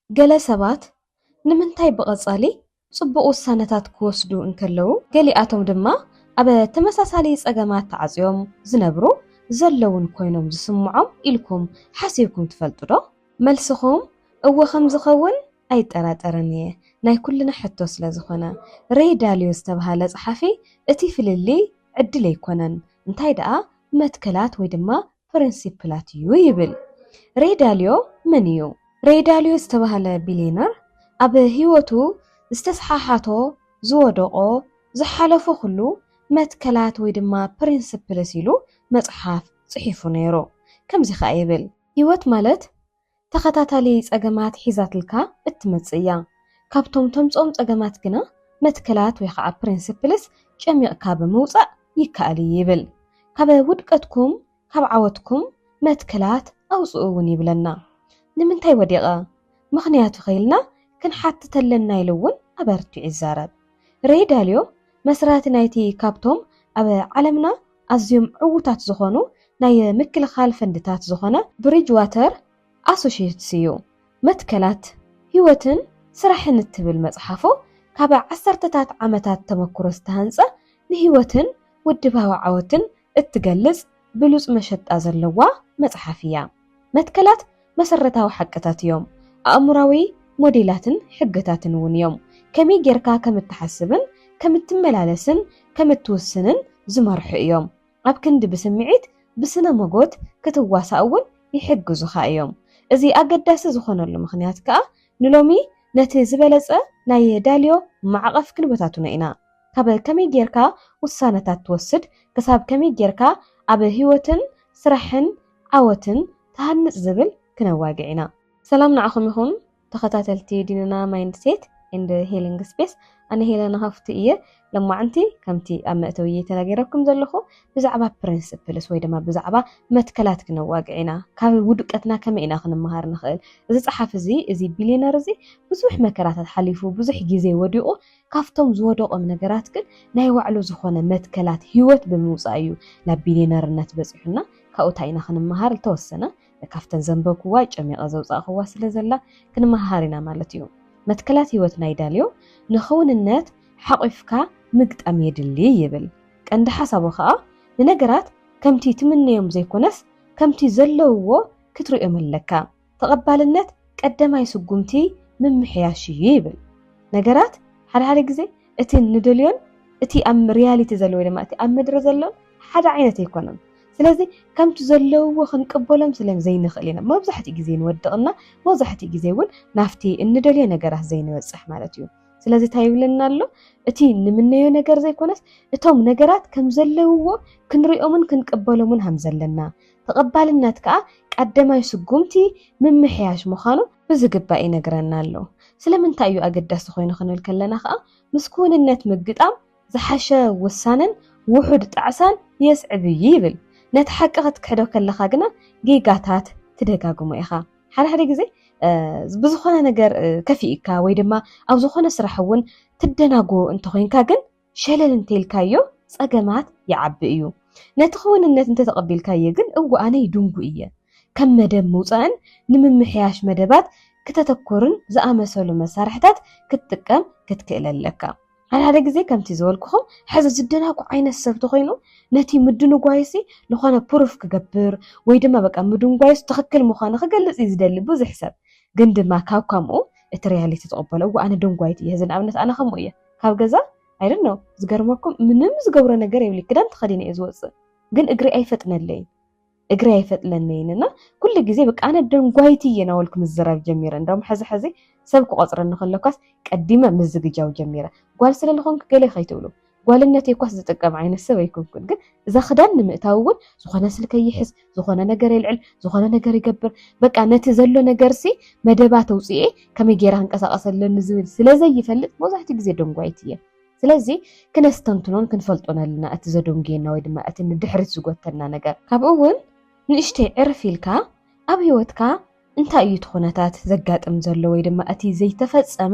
ገለ ሰባት ንምንታይ በቐጻሊ ጽቡቕ ውሳነታት ክወስዱ እንከለዉ ገሊኣቶም ድማ ኣብ ተመሳሳሊ ጸገማት ተዓጽዮም ዝነብሩ ዘለውን ኮይኖም ዝስምዖም ኢልኩም ሓሲብኩም ትፈልጡ ዶ? መልስኹም እወ ከም ዝኸውን ኣይጠራጠረን እየ። ናይ ኩልና ሕቶ ስለ ዝኾነ ሬይ ዳልዮ ዝተባሃለ ጸሓፊ እቲ ፍልሊ ዕድል ኣይኮነን እንታይ ደኣ መትከላት ወይ ድማ ፕሪንሲፕላት እዩ ይብል። ሬይ ዳልዮ መን እዩ? ሬይ ዳልዮ ዝተባሃለ ቢሊየነር ኣብ ህይወቱ ዝተስሓሓቶ ዝወደቆ ዝሓለፎ ኩሉ መትከላት ወይ ድማ ፕሪንሲፕልስ ኢሉ መጽሓፍ ጽሒፉ ነይሩ። ከምዚ ኸ ይብል ህይወት ማለት ተኸታታሊ ጸገማት ሒዛትልካ እትመጽእ እያ። ካብቶም ተምጾም ጸገማት ግና መትከላት ወይ ከዓ ፕሪንሲፕልስ ጨሚቕካ ብምውጻእ ይከኣል ይብል። ካብ ውድቀትኩም ካብ ዓወትኩም መትከላት ኣውጽኡ እውን ይብለና። ንምንታይ ወዲቐ ምኽንያቱ ኸይልና ክንሓትተለና ኢሉ እውን ኣበርቲዑ ይዛረብ። ሬይ ዳልዮ መስራቲ ናይቲ ካብቶም ኣብ ዓለምና ኣዝዮም ዕዉታት ዝኾኑ ናይ ምክልኻል ፈንድታት ዝኾነ ብሪጅ ዋተር ኣሶሺየትስ እዩ። መትከላት ህይወትን ስራሕን እትብል መጽሓፉ ካብ ዓሰርተታት ዓመታት ተመክሮ ዝተሃንጸ ንህይወትን ውድባዊ ዓወትን እትገልጽ ብሉጽ መሸጣ ዘለዋ መጽሓፍ እያ። መትከላት መሰረታዊ ሓቅታት እዮም። ኣእምራዊ ሞዴላትን ሕግታትን እውን እዮም። ከመይ ጌርካ ከም እትሓስብን ከም እትመላለስን ከም እትውስንን ዝመርሑ እዮም። ኣብ ክንዲ ብስምዒት ብስነ መጎት ክትዋሳእ እውን ይሕግዙኻ እዮም። እዚ ኣገዳሲ ዝኾነሉ ምኽንያት ከዓ ንሎሚ ነቲ ዝበለጸ ናይ ዳልዮ ማዕቐፍ ክንበታቱና ኢና። ካብ ከመይ ጌርካ ውሳነታት ትወስድ ክሳብ ከመይ ጌርካ ኣብ ህይወትን ስራሕን ዓወትን ተሃንጽ ዝብል ክነዋግዕ ኢና። ሰላም ንዓኹም ይኹን ተኸታተልቲ ዲንና ማይንድሴት ኤንድ ሂሊንግ ስፔስ። ኣነ ሄለና ሃፍቱ እየ። ለማዓንቲ ከምቲ ኣብ መእተዊ ተናገረኩም ዘለኹ ብዛዕባ ፕሪንሲፕልስ ወይ ድማ ብዛዕባ መትከላት ክነዋግዕ ኢና። ካብ ውድቀትና ከመይ ኢና ክንመሃር ንኽእል። እዚ ጸሓፍ እዚ ቢሊየነር እዚ ብዙሕ መከራታት ሓሊፉ ብዙሕ ግዜ ወዲቑ ካብቶም ዝወደቆም ነገራት ግን ናይ ባዕሉ ዝኾነ መትከላት ህይወት ብምውጻእ እዩ ናብ ቢሊየነርነት በፂሑና። ካብኡ እንታይ ኢና ክንመሃር ዝተወሰነ ካብተን ዘንበብክዋ ጨሚቐ ዘውፃእኽዋ ስለ ዘላ ክንመሃር ኢና ማለት እዩ። መትከላት ህይወት ናይ ዳልዮ ንኽውንነት ሓቂፍካ ምግጣም የድሊ ይብል። ቀንዲ ሓሳቡ ከዓ ንነገራት ከምቲ ትምነዮም ዘይኮነስ ከምቲ ዘለውዎ ክትሪኦም ኣለካ። ተቐባልነት ቀዳማይ ስጉምቲ ምምሕያሽ እዩ ይብል። ነገራት ሓደ ግዜ እቲ ንደልዮን እቲ ኣብ ሪያሊቲ ዘለዎ ድማ እቲ ኣብ ምድሪ ዘሎን ሓደ ዓይነት ኣይኮነን። ስለዚ ከምቲ ዘለውዎ ክንቅበሎም ስለዘይንኽእል ኢና መብዛሕትኡ ግዜ ንወድቕና መብዛሕትኡ ግዜ እውን ናፍቲ እንደልዮ ነገራት ዘይንበጽሕ ማለት እዩ። ስለዚ እንታይ ይብለና ኣሎ? እቲ ንምነዮ ነገር ዘይኮነስ እቶም ነገራት ከም ዘለውዎ ክንሪኦምን ክንቅበሎምን ሃም ዘለና ተቐባልነት ከዓ ቀዳማይ ስጉምቲ ምምሕያሽ ምዃኑ ብዝግባእ ይነግረና ኣሎ። ስለምንታይ እዩ ኣገዳሲ ኮይኑ ክንብል ከለና ከዓ ምስኩንነት ምግጣም ዝሓሸ ውሳነን ውሑድ ጣዕሳን የስዕብ ይብል። ነቲ ሓቂ ክትክሕዶ ከለኻ ግና ጌጋታት ትደጋግሞ ኢኻ። ሓደ ግዜ ብዝኾነ ነገር ከፊኢካ ወይ ድማ ኣብ ዝኾነ ስራሕ እውን ትደናጎ እንተኾይንካ ግን ሸለል እንተይልካዮ ጸገማት ይዓቢ እዩ። ነቲ ኽውንነት እንተተቐቢልካዮ ግን ኣነ ይድንጉ እየ ከም መደብ ምውፃእን ንምምሕያሽ መደባት ከተተኮርን ዝኣመሰሉ መሳርሕታት ክትጥቀም ክትክእል ኣለካ። ሓደ ግዜ ከምቲ ዝበልኩኹም ሕዚ ዝደናጉ ዓይነት ሰብ ተኾይኑ ነቲ ምድንጓይሲ ዝኾነ ፕሩፍ ክገብር ወይ ድማ በቃ ምድንጓይሲ ትኽክል ምዃኑ ክገልጽ ዝደሊ ብዙሕ ሰብ ግን ድማ ካብ ከምኡ እቲ ሪያሊቲ ተቐበለ ኣነ ደንጓይቲ እየ ዝንኣብነት ኣነ ከምኡ እየ ካብ ገዛ ኣይደኖ ዝገርመኩም ምንም ዝገብሮ ነገር የብሊ ክዳን ተኸዲነ እየ ዝወፅእ ግን እግሪ ኣይፈጥለነይንና ኩሉ ግዜ በቃ ኣነ ደንጓይቲ እየ ናበልኩ ምዝራብ ጀሚረ። እንደውም ሕዚ ሰብ ክቆፅረኒ ከለኳስ ቀዲመ ምዝግጃው ጀሚረ። ጓል ስለለኾንኩ ገለ ከይትብሉ ጓልነት የኳስ ዝጥቀም ዓይነት ሰብ ኣይኮንኩን። ግን እዛ ክዳን ንምእታው እውን ዝኾነ ስልከ ይሕዝ፣ ዝኾነ ነገር ይልዕል፣ ዝኾነ ነገር ይገብር። በቃ ነቲ ዘሎ ነገርሲ መደባት ኣውፅኤ ከመይ ጌራ ክንቀሳቀሰለኒ ዝብል ስለዘይፈልጥ መብዛሕትኡ ግዜ ደንጓይቲ እየ። ስለዚ ክነስተንትኖን ክንፈልጦን ኣለና እቲ ዘደንግየና ወይ ድማ እቲ ንድሕሪት ዝጎተና ነገር። ካብኡ እውን ንእሽተይ ዕርፍ ኢልካ ኣብ ህይወትካ እንታይ እዩ ትኹነታት ዘጋጥም ዘሎ ወይ ድማ እቲ ዘይተፈጸመ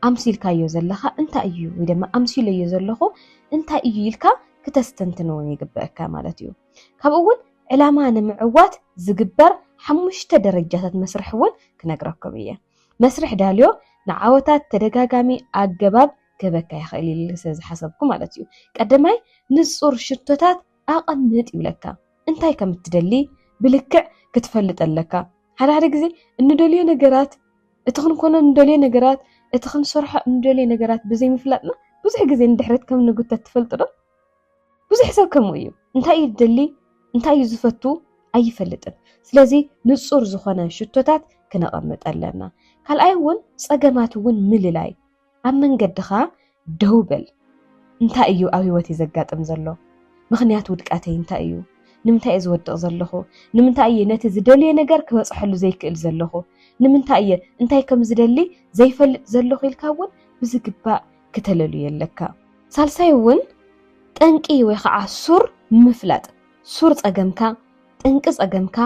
ኣምሲልካዮ ዘለኻ እንታይ እዩ ወይ ድማ ኣምሲለዮ ዘለኹ እንታይ እዩ ኢልካ ክተስተንትነውን ይግበአካ ማለት እዩ። ካብኡ እውን ዕላማ ንምዕዋት ዝግበር 5 ደረጃታት መስርሕ እውን ክነግረኩም እየ። መስርሕ ዳልዮ ንዓወታት ተደጋጋሚ ኣገባብ ገበካ ይኽእል ኢሉ ስለዝሓሰብኩ ማለት እዩ ቀዳማይ ንጹር ሽቶታት ኣቐምጥ ይብለካ እንታይ ከም እትደሊ ብልክዕ ክትፈልጥ ኣለካ ሓደ ግዜ እንደልዮ ነገራት እቲ ክንኮኖ እንደልዮ ነገራት እቲ ክንሰርሖ እንደልዮ ነገራት ብዘይ ምፍላጥና ብዙሕ ግዜ እንድሕረት ከም ንጉተት ትፈልጥ ዶ ብዙሕ ሰብ ከምኡ እዩ እንታይ ይደሊ እንታይ ዝፈቱ ኣይፈልጥን ስለዚ ንጹር ዝኾነ ሽቶታት ክነቐምጥ ኣለና ካልኣይ እውን ጸገማት እውን ምልላይ ኣብ መንገድኻ ደው በል እንታይ እዩ ኣብ ህይወተይ ዘጋጥም ዘሎ ምኽንያት ውድቃተይ እንታይ እዩ ንምንታይ ዝወድቕ ዘለኹ ንምንታይ ነቲ ዝደልየ ነገር ክበጽሐሉ ዘይክእል ዘለኹ ንምንታይ እንታይ ከም ዝደሊ ዘይፈልጥ ዘለኹ ኢልካ እውን ብዝግባእ ክትለሉ የለካ ሳልሳይ እውን ጠንቂ ወይ ከዓ ሱር ምፍላጥ ሱር ጸገምካ ጠንቂ ጸገምካ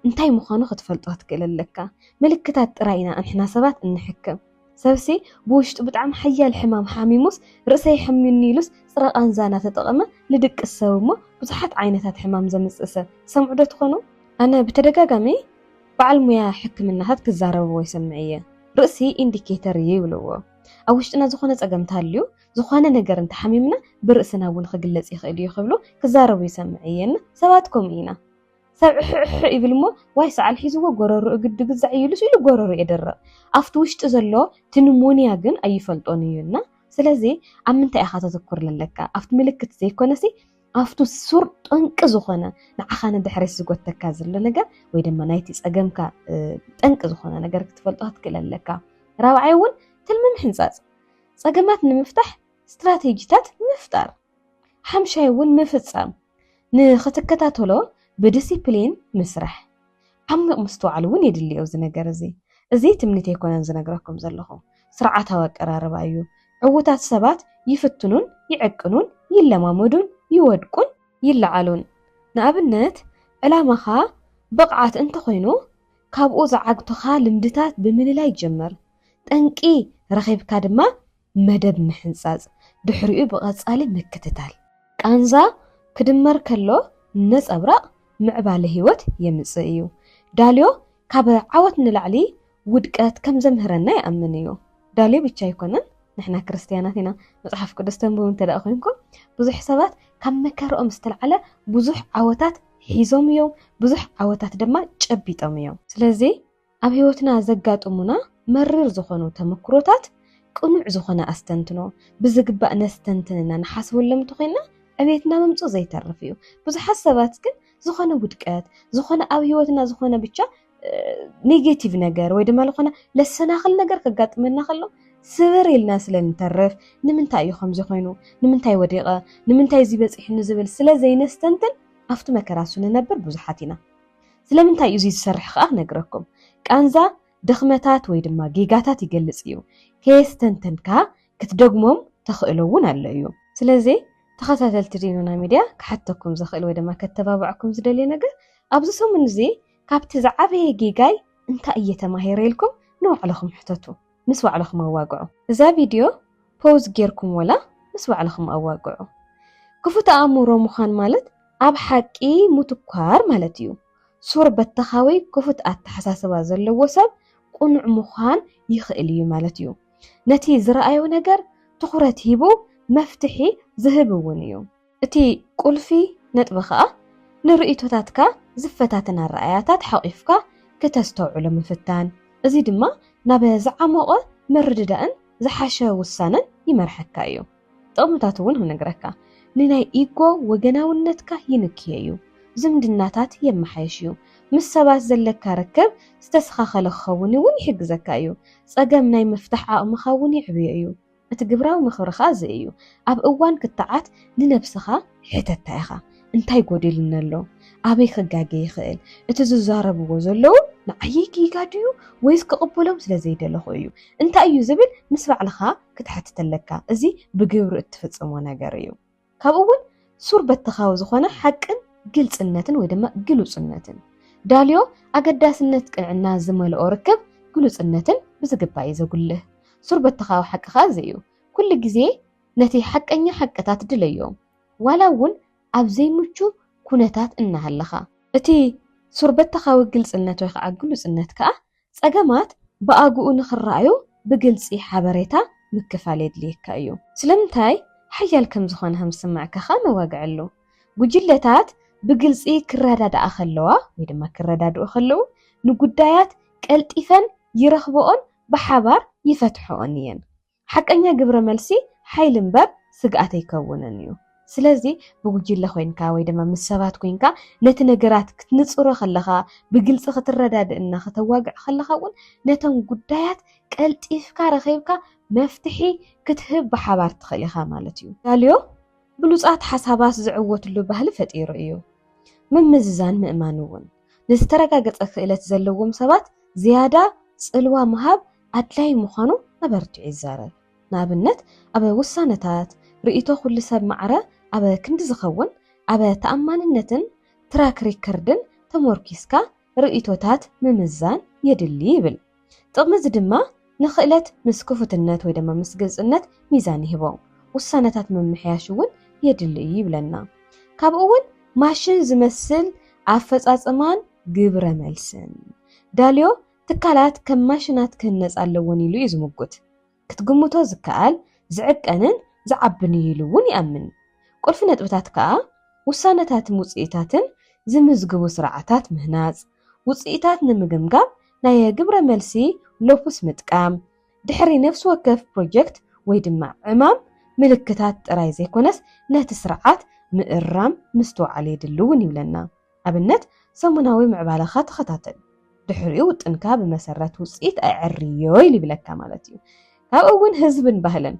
እንታይ ምዃኑ ክትፈልጦ ክትክእል ኣለካ ምልክታት ጥራይና ንሕና ሰባት እንሕክም ሰብሲ ብውሽጡ ብጣዕሚ ሓያል ሕማም ሓሚሙስ ርእሰይ ሕሚኒ ኢሉስ ጽረቓን ዛና ተጠቐመ ልድቅስ ሰብ እሞ ብዙሓት ዓይነታት ሕማም ዘምጽእ ሰብ ሰምዑ ዶ ትኾኑ ኣነ ብተደጋጋሚ በዓል ሞያ ሕክምናታት ክዛረብዎ ይሰምዕ እየ ርእሲ ኢንዲኬተር እዩ ይብልዎ ኣብ ውሽጥና ዝኾነ ጸገም እንተሃልዩ ዝኾነ ነገር እንተሓሚምና ብርእስና እውን ክግለጽ ይኽእል እዩ ክብሉ ክዛረቡ ይሰምዕ እየና ሰባት ከምኡ ኢና ሰብ ይብል እሞ ዋይ ሰዓል ሒዝዎ ጎረሩ እግድ ግዛዕ ኢሉስ ኢሉ ጎረሩ የደረቕ ኣብቲ ውሽጢ ዘሎ ትንሞንያ ግን ኣይፈልጦን እዩና ስለዚ ኣብ ምንታይ ኢኻ ተተኩር ዘለካ ኣብቲ ምልክት ዘይኮነሲ ኣብቱ ሱር ጠንቂ ዝኾነ ንዓኻ ንድሕሪት ዝጎተካ ዘሎ ነገር ወይ ድማ ናይቲ ጸገምካ ጠንቂ ዝኾነ ነገር ክትፈልጦ ክትክእል ኣለካ ራብዓይ እውን ትልሚ ምሕንጻጽ ጸገማት ንምፍታሕ ስትራቴጂታት ምፍጣር ሓምሻይ እውን ምፍጻም ንኽትከታተሎ ብዲሲፕሊን ምስራሕ ዓሚቕ ምስተዋዕል እውን የድልዮ እዚ ነገር እዚ ትምኒት ኣይኮነን ዝነግረኩም ዘለኹ ስርዓታዊ ኣቀራርባ እዩ ዕውታት ሰባት ይፍትኑን ይዕቅኑን ይለማመዱን ይወድቁን ይለዓሉን ንኣብነት ዕላማኻ ብቕዓት እንተኾይኑ ካብኡ ዝዓግቱኻ ልምድታት ብምልላይ ይጀመር ጠንቂ ረኺብካ ድማ መደብ ምሕንጻጽ ድሕሪኡ ብቐጻሊ ምክትታል ቃንዛ ክድመር ከሎ ነጸብራቕ ምዕባለ ህይወት የምጽእ እዩ ዳልዮ ካብ ዓወት ንላዕሊ ውድቀት ከም ዘምህረና ይኣምን እዩ ዳልዮ ብቻ ኣይኮነን ንሕና ክርስቲያናት ኢና መጽሓፍ ቅዱስ ተንብቡ እንተደኣ ኮይንኩም ብዙሕ ሰባት ካብ መከረኦም ዝተልዓለ ብዙሕ ዓወታት ሒዞም እዮም ብዙሕ ዓወታት ድማ ጨቢጦም እዮም ስለዚ ኣብ ህይወትና ዘጋጥሙና መሪር ዝኾኑ ተመክሮታት ቅኑዕ ዝኾነ ኣስተንትኖ ብዝግባእ ነስተንትንና ንሓስበሎም እንተኾይና ዕቤትና መምጽእ ዘይተርፍ እዩ ብዙሓት ሰባት ግን ዝኾነ ውድቀት ዝኾነ ኣብ ህይወትና ዝኾነ ብቻ ኔጌቲቭ ነገር ወይ ድማ ዝኾነ ለሰናኽል ነገር ከጋጥመና ከሎ ስብር ኢልና ስለንተርፍ ንምንታይ እዩ ከምዚ ኮይኑ ንምንታይ ወዲቐ ንምንታይ ዝበጽሕኒ ዝብል ስለዘይነስተንትን ኣብቲ መከራሱ ንነብር ብዙሓት ኢና ስለምንታይ እዩ ዝሰርሕ ከዓ ነግረኩም ቃንዛ ድኽመታት ወይ ድማ ጌጋታት ይገልጽ እዩ ከየስተንተንካ ክትደግሞም ተኽእሎ እውን ኣሎ እዩ ስለዚ ተኸታተልቲ ዲኑና ሚድያ ክሓተኩም ዝኽእል ወይ ድማ ከተባብዐኩም ዝደልየ ነገር ኣብዚ ሰሙን እዚ ካብቲ ዝዓበየ ጌጋይ እንታይ እየተማሂረ ኢልኩም ንባዕልኹም ሕተቱ ምስ ባዕልኹም ኣዋግዑ እዛ ቪድዮ ፖዝ ጌርኩም ወላ ምስ ባዕልኹም ኣዋግዑ ክፉት ኣእምሮ ምዃን ማለት ኣብ ሓቂ ምትኳር ማለት እዩ ሱር በተኻዊ ክፉት ኣተሓሳስባ ዘለዎ ሰብ ቁኑዕ ምዃን ይኽእል እዩ ማለት እዩ ነቲ ዝረኣዮ ነገር ትኹረት ሂቡ መፍትሒ ዝህብ እውን እዩ እቲ ቁልፊ ነጥቢ ከዓ ንርእይቶታትካ ዝፈታተና ረኣያታት ሓቂፍካ ከተስተውዕሎ ምፍታን እዚ ድማ ናብ ዝዓመቐ መርድዳእን ዝሓሸ ውሳነን ይመርሐካ እዩ ጥቕምታት እውን ክነግረካ ንናይ ኢጎ ወገናውነትካ ይንክየ እዩ ዝምድናታት የመሓይሽ እዩ ምስ ሰባት ዘለካ ርክብ ዝተስኻኸለ ክኸውን እውን ይሕግዘካ እዩ ጸገም ናይ ምፍታሕ ዓቕምኻ እውን ይዕብዮ እዩ እቲ ግብራዊ ምኽርኻ እዚ እዩ ኣብ እዋን ክትዓት ንነብስኻ ሕተታ ኢኻ እንታይ ጎዲሉኒ ኣሎ ኣበይ ክጋገ ይኽእል እቲ ዝዛረብዎ ዘለዉ ንዓየይ ጌጋ ድዩ ወይስ ክቕበሎም ስለዘይደለኹ እዩ እንታይ እዩ ዝብል ምስ ባዕልኻ ክትሓትት ኣለካ እዚ ብግብሪ እትፍጽሞ ነገር እዩ ካብኡ እውን ሱር በተኻዊ ዝኾነ ሓቅን ግልጽነትን ወይ ድማ ግሉጽነትን ዳልዮ ኣገዳስነት ቅንዕና ዝመልኦ ርክብ ግሉጽነትን ብዝግባእ እዩ ዘጉልህ ሱር በተኻዊ ሓቅኻ እዚ እዩ ኩሉ ግዜ ነቲ ሓቀኛ ሓቅታት ድለዮም ዋላ እውን ኣብ ዘይምቹ ኩነታት እናሃለኻ እቲ ሱር በተኻዊ ግልጽነት ወይ ከዓ ግሉጽነት ከዓ ጸገማት ብኣግኡ ንኽረኣዩ ብግልፂ ሓበሬታ ምክፋል የድልየካ እዩ። ስለምንታይ ሓያል ከም ዝኾነ ከም ዝስማዓካ መዋግዕሉ ጉጅለታት ብግልፂ ክረዳዳኣ ከለዋ ወይ ድማ ክረዳድኡ ከለዉ ንጉዳያት ቀልጢፈን ይረኽብኦን ብሓባር ይፈትሕኦን እየን። ሓቀኛ ግብረ መልሲ ሓይሊ እምበር ስግኣት ኣይከውንን እዩ። ስለዚ ብጉጅለ ኮይንካ ወይ ድማ ምስ ሰባት ኮይንካ ነቲ ነገራት ክትንፅሮ ከለኻ ብግልፂ ክትረዳድእና ከተዋግዕ ከለኻ እውን ነቶም ጉዳያት ቀልጢፍካ ረኺብካ መፍትሒ ክትህብ ብሓባር ትኽእል ኢኻ ማለት እዩ። ዳልዮ ብሉፃት ሓሳባት ዝዕወትሉ ባህሊ ፈጢሩ እዩ። ምምዝዛን ምእማን እውን ንዝተረጋገፀ ክእለት ዘለዎም ሰባት ዝያዳ ፅልዋ ምሃብ ኣድላይ ምዃኑ ኣበርቲዑ ይዛረብ። ንኣብነት ኣብ ውሳነታት ርእይቶ ኩሉ ሰብ ማዕረ ኣብ ክንዲ ዝኸውን ኣብ ተኣማንነትን ትራክ ሪከርድን ተመርኪስካ ርእይቶታት ምምዛን የድሊ ይብል። ጥቕሚ እዚ ድማ ንኽእለት ምስ ክፉትነት ወይ ድማ ምስ ግልፅነት ሚዛን ይህቦ። ውሳነታት ምምሕያሽ እውን የድሊ ይብለና። ካብኡ እውን ማሽን ዝመስል ኣፈፃፅማን ግብረ መልስን ዳልዮ ትካላት ከም ማሽናት ክህነፅ ኣለዎን ኢሉ እዩ ዝምጉት። ክትግምቶ ዝከኣል ዝዕቀንን ዝዓብን ኢሉ እውን ይኣምን። ቁልፊ ነጥብታት ከዓ ውሳነታትን ውፅኢታትን ዝምዝግቡ ስርዓታት ምህናፅ፣ ውፅኢታት ንምግምጋም ናይ ግብረ መልሲ ሎፕስ ምጥቃም፣ ድሕሪ ነፍሲ ወከፍ ፕሮጀክት ወይ ድማ ዕማም ምልክታት ጥራይ ዘይኮነስ ነቲ ስርዓት ምእራም ምስትውዓል የድሊ እውን ይብለና። ኣብነት ሰሙናዊ ምዕባለኻ ተኸታተል፣ ድሕሪኡ ውጥንካ ብመሰረት ውፅኢት ኣዕርዮ ኢሉ ይብለካ ማለት እዩ። ካብኡ እውን ህዝብን ባህልን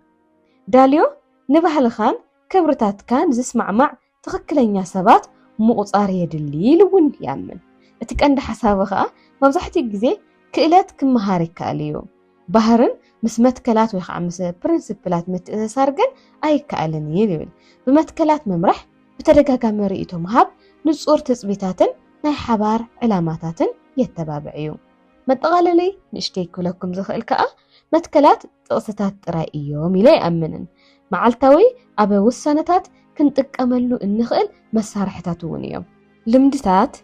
ዳልዮ ንባህልኻን ክብርታትካን ዝስማዕማዕ ትኽክለኛ ሰባት ምቑፃር የድሊ ኢሉ እውን ይኣምን። እቲ ቀንዲ ሓሳቡ ከዓ መብዛሕትኡ ግዜ ክእለት ክመሃር ይከኣል እዩ። ባህርን ምስ መትከላት ወይ ከዓ ምስ ፕሪንሲፕላት ምትእስሳር ግን ኣይከኣልን እዩ ይብል። ብመትከላት ምምራሕ ብተደጋጋሚ ርእይቶ ምሃብ ንጹር ትፅቢታትን ናይ ሓባር ዕላማታትን የተባብዕ እዩ። መጠቓለለይ ንእሽተይ ክብለኩም ዝኽእል ከዓ መትከላት ጥቕስታት ጥራይ እዮም ኢለ ይኣምንን። መዓልታዊ ኣብ ውሳነታት ክንጥቀመሉ እንኽእል መሳርሕታት እውን እዮም። ልምድታት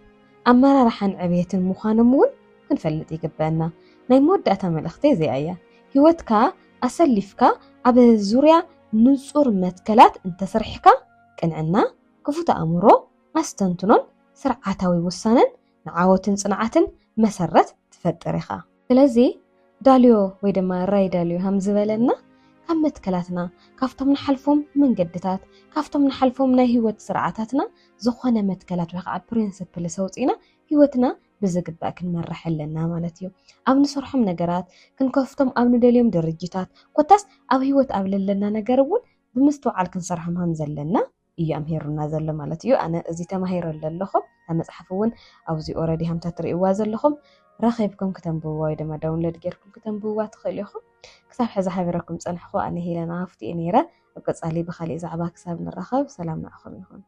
ኣመራርሓን ዕብየትን ምዃኖም እውን ክንፈልጥ ይግበአና። ናይ መወዳእታ መልእኽተይ እዚኣ እያ። ሂወትካ ኣሰሊፍካ ኣብ ዙርያ ንጹር መትከላት እንተስርሕካ ቅንዕና፣ ክፉት ኣእምሮ፣ ኣስተንትኖን ስርዓታዊ ውሳነን ንዓወትን ጽንዓትን መሰረት ትፈጥር ኢኻ። ስለዚ ዳልዮ ወይ ድማ ራይ ዳልዮ ከም ዝበለና ካብ መትከላትና ካብቶም ንሓልፎም መንገድታት ካብቶም ንሓልፎም ናይ ሂወት ስርዓታትና ዝኾነ መትከላት ወይ ከዓ ፕሪንሲፕል ሰውፂና ሂወትና ብዝግባእ ክንመርሕ ኣለና ማለት እዩ። ኣብ ንሰርሖም ነገራት ክንከፍቶም ኣብ ንደልዮም ድርጅታት ኮታስ ኣብ ሂወት ኣብ ለለና ነገር እውን ብምስትውዓል ክንሰርሖም ከም ዘለና እዩ ኣምሂሩና ዘሎ ማለት እዩ። ኣነ እዚ ተማሂረ ኣለኹም። መፅሓፍ እውን ኣብዚ ኦረዲ ሃምታ ትርእይዋ ዘለኹም ረኺብኩም ከተንብብዋ ወይ ድማ ዳውንሎድ ጌርኩም ከተንብብዋ ትኽእሉ ኢኹም። ክሳብ ሕዚ ሓቢረኩም ፀንሕኹ ኣነ ሄለና ሃፍቲ እየ ነይረ። ኣብ ቀፃሊ ብካሊእ ዛዕባ ክሳብ ንራኸብ ሰላም ንዕኹም ይኹን።